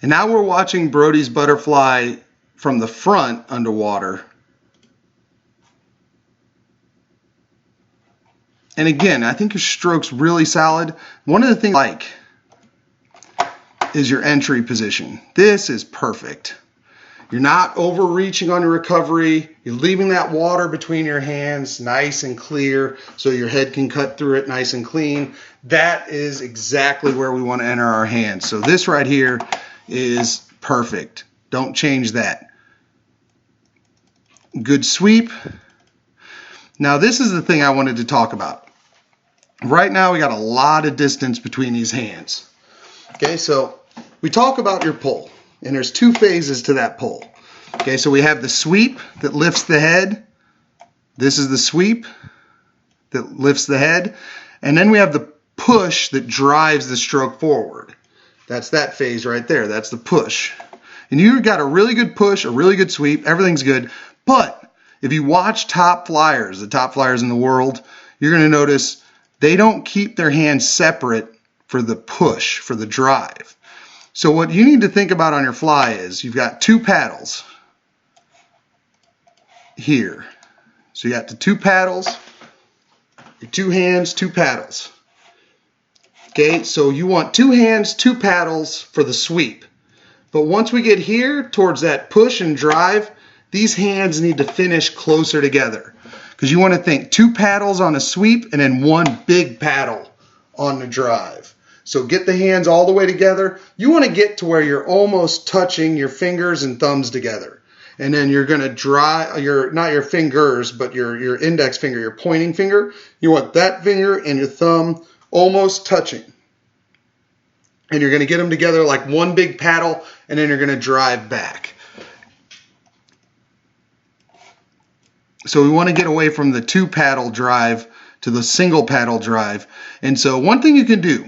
And now we're watching Brody's butterfly from the front underwater. And again, I think your stroke's really solid. One of the things I like is your entry position. This is perfect. You're not overreaching on your recovery. You're leaving that water between your hands nice and clear so your head can cut through it nice and clean. That is exactly where we want to enter our hands. So this right here is perfect. Don't change that. Good sweep. Now this is the thing I wanted to talk about. Right now we got a lot of distance between these hands. Okay, so we talk about your pull, and there's two phases to that pull. Okay, so we have the sweep that lifts the head. This is the sweep that lifts the head. And then we have the push that drives the stroke forward. That's that phase right there. That's the push. And you've got a really good push, a really good sweep. Everything's good. But if you watch top flyers, the top flyers in the world, you're going to notice they don't keep their hands separate for the push, for the drive. So what you need to think about on your fly is you've got two paddles here. So you got the two paddles, your two hands, two paddles. Okay, so you want two hands, two paddles for the sweep. But once we get here towards that push and drive, these hands need to finish closer together. Because you want to think two paddles on a sweep and then one big paddle on the drive. So get the hands all the way together. You want to get to where you're almost touching your fingers and thumbs together. And then you're going to drive, not your fingers, but your index finger, your pointing finger. You want that finger and your thumb almost touching. And you're going to get them together like one big paddle, and then you're going to drive back. So we want to get away from the two paddle drive to the single paddle drive. And so one thing you can do,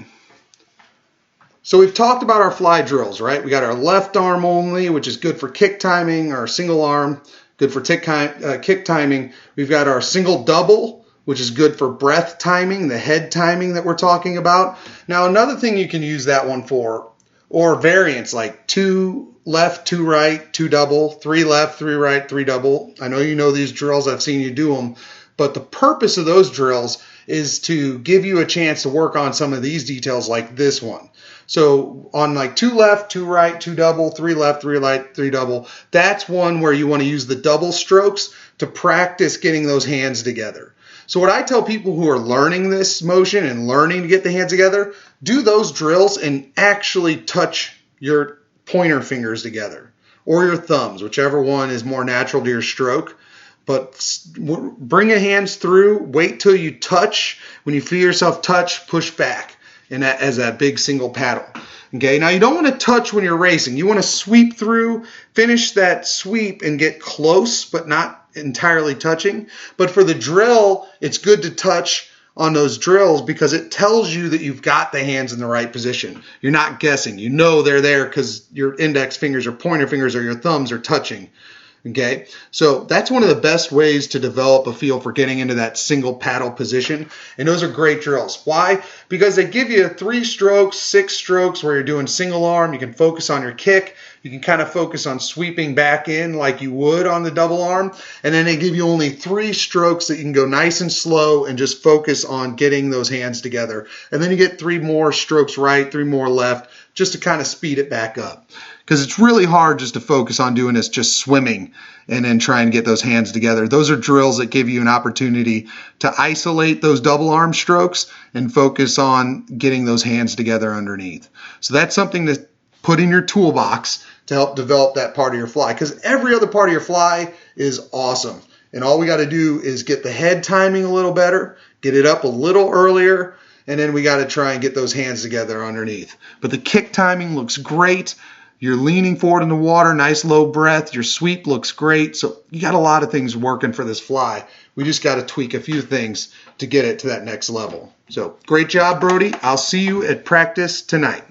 so we've talked about our fly drills, right? We got our left arm only, which is good for kick timing, our single arm, good for kick timing. We've got our single double, which is good for breath timing, the head timing that we're talking about. Now another thing you can use that one for, or variants like two left, two right, two double, three left, three right, three double. I know you know these drills. I've seen you do them. But the purpose of those drills is to give you a chance to work on some of these details like this one. So on like two left, two right, two double, three left, three right, three double, that's one where you want to use the double strokes to practice getting those hands together. So what I tell people who are learning this motion and learning to get the hands together, do those drills and actually touch your pointer fingers together or your thumbs, whichever one is more natural to your stroke. But bring your hands through, wait till you touch. When you feel yourself touch, push back and that as that big single paddle. Okay, now you don't want to touch when you're racing. You want to sweep through, finish that sweep and get close but not entirely touching. But for the drill, it's good to touch on those drills because it tells you that you've got the hands in the right position. You're not guessing. You know they're there because your index fingers or pointer fingers or your thumbs are touching. Okay, so that's one of the best ways to develop a feel for getting into that single paddle position. And those are great drills. Why? Because they give you 3 strokes, 6 strokes where you're doing single arm. You can focus on your kick. You can kind of focus on sweeping back in like you would on the double arm. And then they give you only 3 strokes that you can go nice and slow and just focus on getting those hands together. And then you get 3 more strokes right, 3 more left, just to kind of speed it back up. Because it's really hard just to focus on doing this, just swimming and then trying to get those hands together. Those are drills that give you an opportunity to isolate those double arm strokes and focus on getting those hands together underneath. So that's something to put in your toolbox to help develop that part of your fly, because every other part of your fly is awesome. And all we got to do is get the head timing a little better, get it up a little earlier, and then we got to try and get those hands together underneath. But the kick timing looks great. You're leaning forward in the water, nice low breath. Your sweep looks great. So you got a lot of things working for this fly. We just got to tweak a few things to get it to that next level. So great job, Brody. I'll see you at practice tonight.